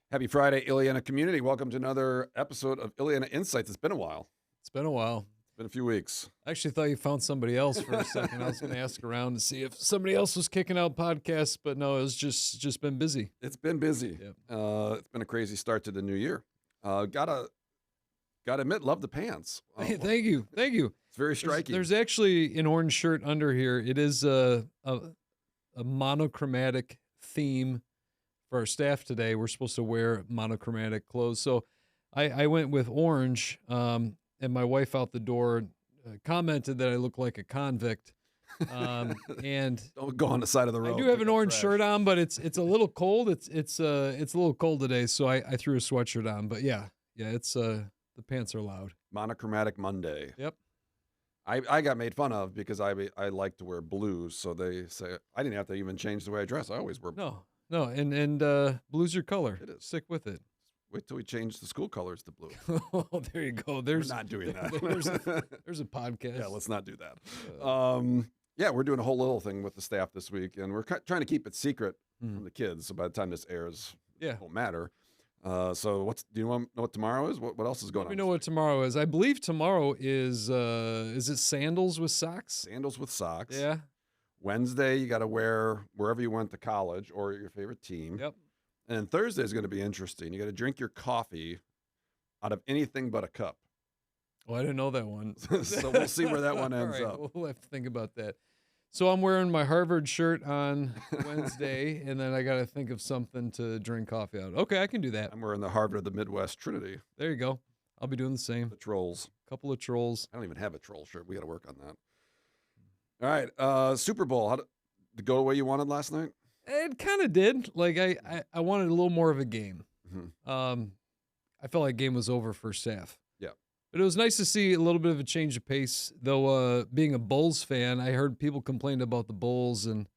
Happy Friday, Illiana community. Welcome to another episode of Illiana Insights. It's been a while. It's been a while. It's been a few weeks. I actually thought you found somebody else for a second. I was going to ask around to see if somebody else was kicking out podcasts, but no, it's just been busy. It's been busy. Yep. It's been a crazy start to the new year. Gotta admit, love the pants. Hey, thank you. It's very striking. There's actually an orange shirt under here. It is a monochromatic theme for our staff today. We're supposed to wear monochromatic clothes. So I went with orange, and my wife out the door commented that I look like a convict. And Don't go on the side of the road. I do have an orange trash. shirt on, but it's a little cold. It's a little cold today, so I threw a sweatshirt on. But yeah, it's the pants are loud. Monochromatic Monday. Yep. I got made fun of because I like to wear blues, so they say I didn't have to even change the way I dress. I always wear blue. No, and blue's your color. It is. Stick with it. Wait till we change the school colors to blue. Oh, there you go. We're not doing that. There's a podcast. Yeah, let's not do that. Yeah, we're doing a whole little thing with the staff this week, and we're trying to keep it secret from the kids. So by the time this airs, it won't matter. So do you want to know what tomorrow is? What else is going on? Let me know what tomorrow is. I believe tomorrow is it sandals with socks? Sandals with socks. Yeah. Wednesday, you got to wear wherever you went to college or your favorite team. Yep. And then Thursday is going to be interesting. You got to drink your coffee out of anything but a cup. Well, I didn't know that one. So we'll see where that one ends All right, up. We'll have to think about that. So I'm wearing my Harvard shirt on Wednesday, and then I got to think of something to drink coffee out. Okay, I can do that. I'm wearing the Harvard of the Midwest Trinity. There you go. I'll be doing the same. The Trolls. Couple of trolls. I don't even have a troll shirt. We got to work on that. All right, Super Bowl. Did it go the way you wanted last night? It kind of did. Like I wanted a little more of a game. Mm-hmm. I felt like game was over first half. Yeah. But it was nice to see a little bit of a change of pace. Though being a Bulls fan, I heard people complain about the Bulls and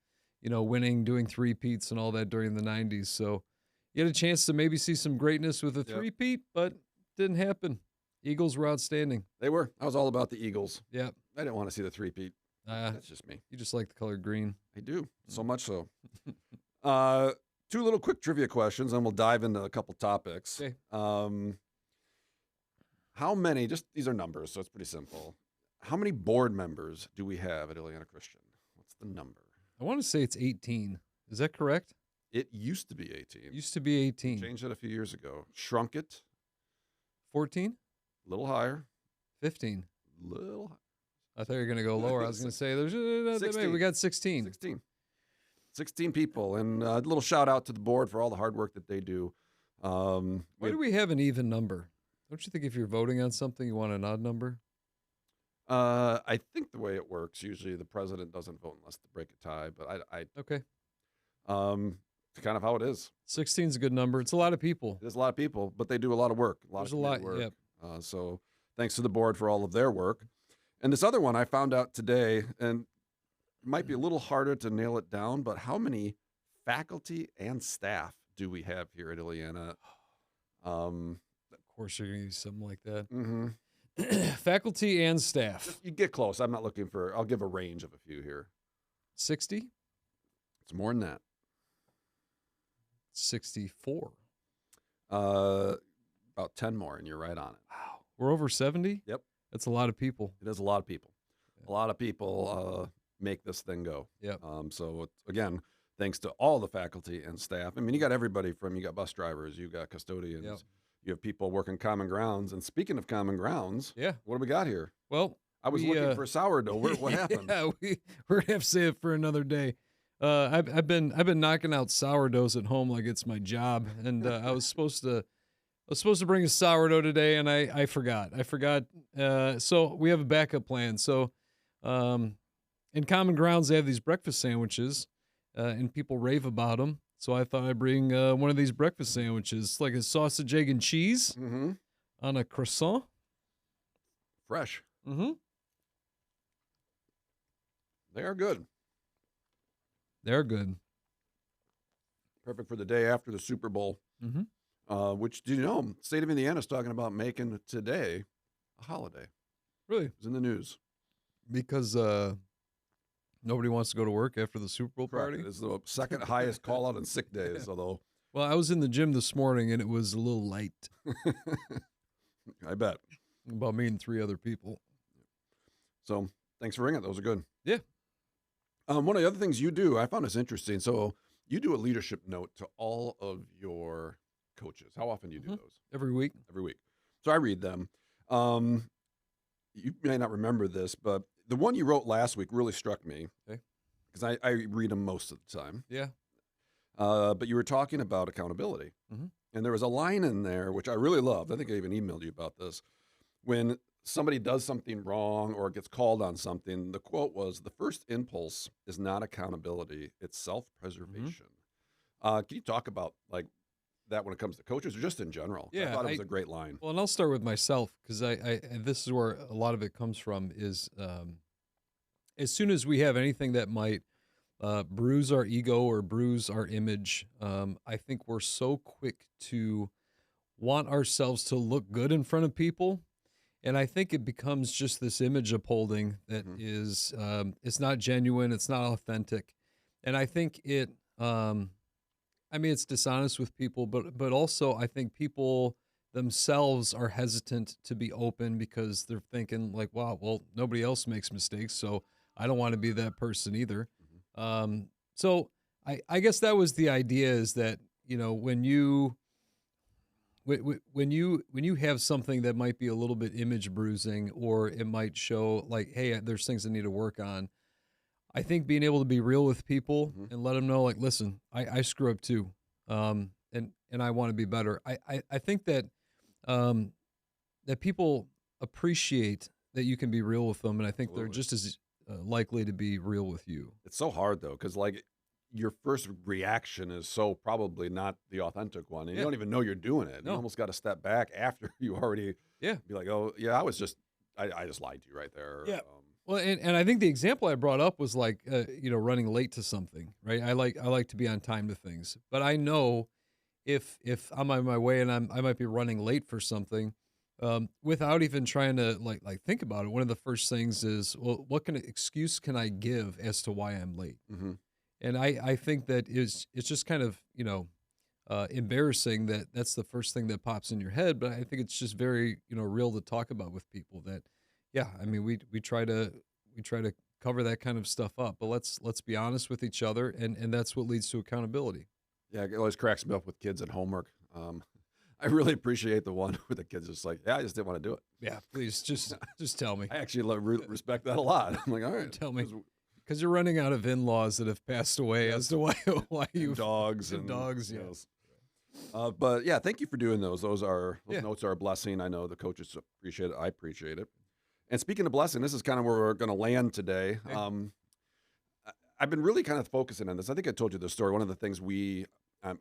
winning, doing three-peats and all that during the 90s. So you had a chance to maybe see some greatness with a three-peat, but didn't happen. Eagles were outstanding. They were. I was all about the Eagles. Yeah. I didn't want to see the three-peat. That's just me. You just like the color green. I do, so much so. Two little quick trivia questions, and we'll dive into a couple topics. Okay. How many, these are numbers, so it's pretty simple. How many board members do we have at Illiana Christian? What's the number? I want to say it's 18. Is that correct? It used to be 18. It used to be 18. Changed it a few years ago. Shrunk it. 14? A little higher. 15. Little higher. I thought you were going to go lower. I was going to say there's 16. We got 16. 16 people, and a little shout out to the board for all the hard work that they do. Why do we have an even number? Don't you think if you're voting on something, you want an odd number? I think the way it works, usually the president doesn't vote unless they break a tie, but Okay. It's kind of how it is. 16 is a good number. It's a lot of people. There's a lot of people, but they do a lot of work. There's a lot. Work. Yep. So thanks to the board for all of their work. And this other one I found out today, and it might be a little harder to nail it down, but how many faculty and staff do we have here at Illiana? Of course, you're going to use something like that. Mm-hmm. Faculty and staff. You get close. I'm not looking for, I'll give a range of a few here. 60? It's more than that. 64. About 10 more, and you're right on it. Wow. We're over 70? Yep. That's a lot of people. It is a lot of people. A lot of people make this thing go. Yep. So, again, thanks to all the faculty and staff. I mean, you got everybody you got bus drivers, you got custodians, you have people working common grounds. And speaking of common grounds, what do we got here? Well, I was looking for sourdough. What happened? Yeah, we're gonna have to save it for another day. I've been knocking out sourdoughs at home like it's my job, and I was supposed to bring a sourdough today, and I forgot. So we have a backup plan. So in Common Grounds, they have these breakfast sandwiches, and people rave about them. So I thought I'd bring one of these breakfast sandwiches. It's like a sausage, egg, and cheese on a croissant. Fresh. Mm-hmm. They are good. They're good. Perfect for the day after the Super Bowl. Mm-hmm. Which, do you know, state of Indiana is talking about making today a holiday. Really? It's in the news. Because nobody wants to go to work after the Super Bowl party? It's the second highest call out in sick days, although Well, I was in the gym this morning and it was a little light I bet. about me and three other people. So thanks for ringing. Those are good. Yeah. One of the other things you do, I found this interesting. So you do a leadership note to all of your coaches. How often do you do hmm those? Every week. Every week. So I read them. Um, you may not remember this, but the one you wrote last week really struck me Okay. because I read them most of the time. Yeah. But you were talking about accountability. hmm And there was a line in there, which I really loved. I think I even emailed you about this. When somebody does something wrong or gets called on something, the quote was, the first impulse is not accountability, it's self-preservation. Can you talk about like that when it comes to coaches or just in general? I Yeah. thought it was a great line. Well, and I'll start with myself because and this is where a lot of it comes from is as soon as we have anything that might bruise our ego or bruise our image, I think we're so quick to want ourselves to look good in front of people. And I think it becomes just this image upholding that Mhm. is, it's not genuine, it's not authentic. And I think I mean, it's dishonest with people, but also I think people themselves are hesitant to be open because they're thinking like, wow, well, nobody else makes mistakes, so I don't want to be that person either. Mhm. So I guess that was the idea is that when you have something that might be a little bit image bruising or it might show like, hey, there's things I need to work on. I think being able to be real with people Mhm. and let them know, like, listen, I screw up too, and I want to be better. I think that um, that people appreciate that you can be real with them, and I think they're Absolutely. just as likely to be real with you. It's so hard though, because like your first reaction is so probably not the authentic one, and you Yeah, don't even know you're doing it. You no, almost got to step back after you already yeah, be like, "Oh, yeah, I was just, I just lied to you right there." yeah. Well, and I think the example I brought up was like, running late to something, right? I like to be on time to things, but I know if I'm on my way and I might be running late for something, without even trying to like think about it. One of the first things is, well, what excuse can I give as to why I'm late? Hmm. And I think that is it's just kind of embarrassing that that's the first thing that pops in your head. But I think it's just very real to talk about with people that, yeah, I mean we try to cover that kind of stuff up, but let's be honest with each other, and that's what leads to accountability. Yeah, it always cracks me up with kids at homework. I really appreciate the one where the kids just like, "Yeah, I just didn't want to do it." Yeah, please just tell me. I actually respect that a lot. I'm like, "All right," Tell me. 'cause Because you're running out of in-laws that have passed away as yes, to why why and you dogs and and dogs, you yeah. know, but yeah, thank you for doing those. Those Yeah. notes are a blessing. I know the coaches appreciate it. I appreciate it. And speaking of blessing, this is kind of where we're going to land today. Okay. I've been really kind of focusing on this. I think I told you the story. One of the things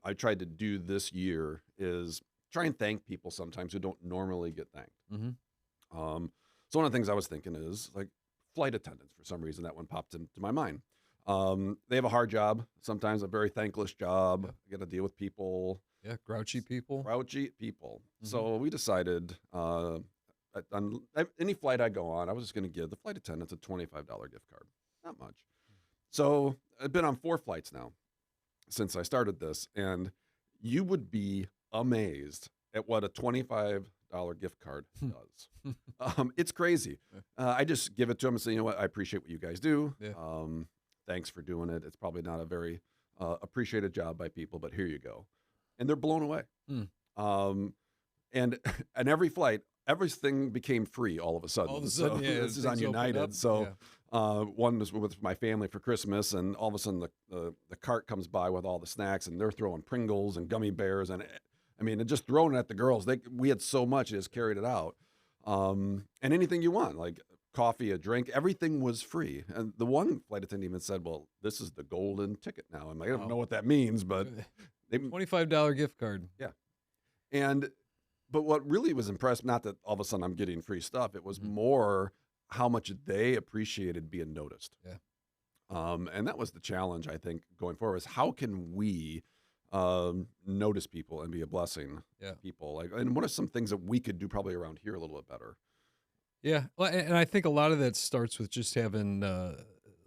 I tried to do this year is try and thank people sometimes who don't normally get thanked. Mhm. Um, so one of the things I was thinking is like flight attendants. For some reason, that one popped into my mind. They have a hard job, sometimes a very thankless job. Yep. They got to deal with people, Yeah, grouchy people. grouchy people. Mhm. So we decided on any flight I go on, I was just going to give the flight attendants a $25 gift card. Not much. So I've been on 4 flights now since I started this, and you would be amazed at what a $25 gift card does. It's crazy. Yeah. I just give it to them and say, you know what, I appreciate what you guys do. Yeah. Thanks for doing it. It's probably not a very appreciated job by people, but here you go. And they're blown away. Mm. Um, and and every flight, everything became free all of a sudden. All of a So sudden, yeah, this is on things opened up. United. So Yeah. one was with my family for Christmas, and all of a sudden the cart comes by with all the snacks, and they're throwing Pringles and gummy bears, and I mean, and just throwing it at the girls. We had so much, it just carried it out. And anything you want, like coffee, a drink, everything was free. And the one flight attendant even said, "Well, this is the golden ticket now." I'm like, I don't know Wow. what that means, but they, $25 gift card. yeah. And but what really was impressed, not that all of a sudden I'm getting free stuff, it was Mhm. more how much they appreciated being noticed. Yeah. And that was the challenge, I think, going forward is how can we notice people and be a blessing Yeah. to people? Like, and what are some things that we could do probably around here a little bit better? Yeah. Well, and I think a lot of that starts with just having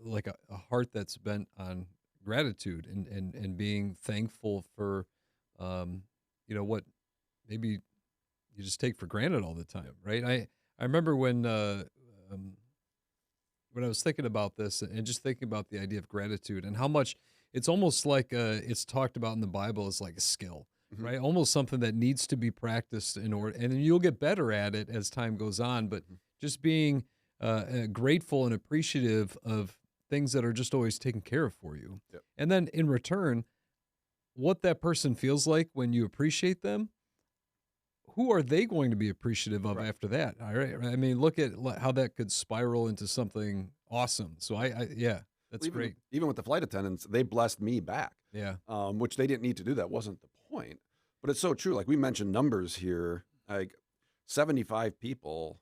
like a heart that's bent on gratitude and being thankful for what maybe you just take for granted all the time, right? I remember um, when I was thinking about this and just thinking about the idea of gratitude and how much it's almost like it's talked about in the Bible as like a skill, Hmm. right? Almost something that needs to be practiced in order, and then you'll get better at it as time goes on. But just being grateful and appreciative of things that are just always taken care of for you, Yep. and then in return, what that person feels like when you appreciate them, who are they going to be appreciative of Right. after that? All right. I mean, look at how that could spiral into something awesome. So yeah, Well, that's even great. even with the flight attendants, they blessed me back, Yeah. which they didn't need to do. That wasn't the point. But it's so true. Like we mentioned numbers here, like 75 people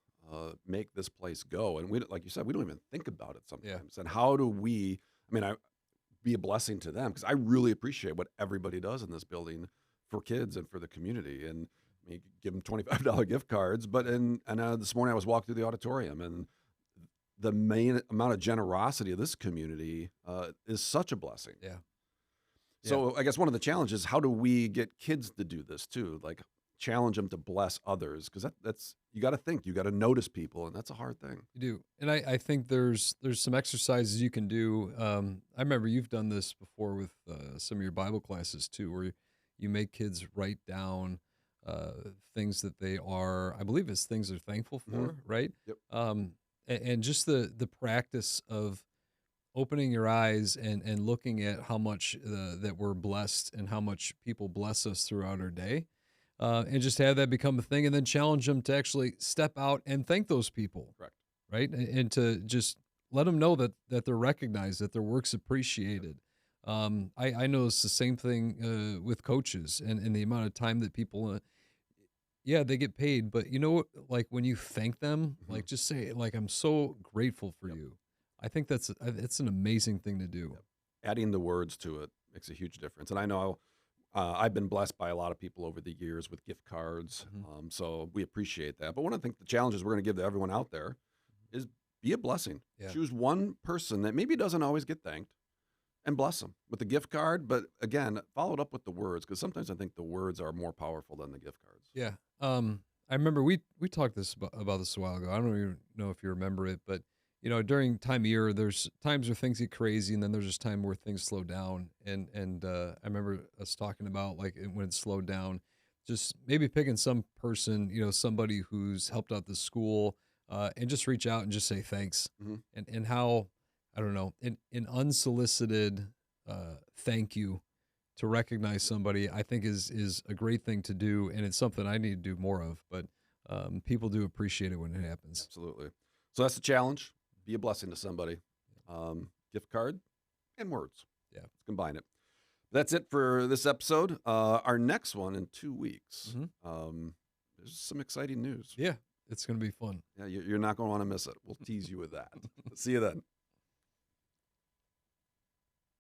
make this place go, and like you said, we don't even think about it Yeah. sometimes. And how do we? I mean, I be a blessing to them because I really appreciate what everybody does in this building for kids and for the community. And I mean, give them $25 gift cards. But this morning I was walking through the auditorium, and the main amount of generosity of this community is such a blessing. Yeah. Yeah. So I guess one of the challenges, how do we get kids to do this too? Like challenge them to bless others because that's you got to think, you got to notice people, and that's a hard thing. You do. And I think there's some exercises you can do. I remember you've done this before with some of your Bible classes too, where you make kids write down uh, things that they are, I believe it's things they're thankful Hmm. for, right? Yep. And just the practice of opening your eyes and looking at how much that we're blessed and how much people bless us throughout our day, and just have that become a thing, and then challenge them to actually step out and thank those people, Correct. right? And to just let them know that they're recognized, that their work's Yep. appreciated. I know it's the same thing with coaches and the amount of time that people, yeah, they get paid, but you know what? Like when you thank them, Hmm. like just say, like, I'm so grateful for Yep. you. I think it's an amazing thing to do. Yep. Adding the words to it makes a huge difference. And I know I've been blessed by a lot of people over the years with gift cards. Mhm. So we appreciate that. But one of the challenges we're going to give to everyone out there is be a blessing. Yeah. Choose one person that maybe doesn't always get thanked and bless them with a gift card. But again, follow it up with the words because sometimes I think the words are more powerful than the gift cards. Yeah. I remember we talked about this a while ago. I don't even know if you remember it, but during time of year, there's times where things get crazy, and then there's just time where things slow down. And I remember us talking about like when it slowed down, just maybe picking some person, somebody who's helped out the school, and just reach out and just say thanks, Hmm. and how I don't know, an unsolicited thank you to recognize somebody, I think is a great thing to do, and it's something I need to do more of. But people do appreciate it when it happens. Absolutely. So that's the challenge. Be a blessing to somebody. Gift card and words. Yeah. Let's combine it. That's it for this episode. Our next one in 2 weeks. Hmm. There's some exciting news. Yeah, it's gonna be fun. Yeah, you're not going to want to miss it. We'll tease you with that. See you then.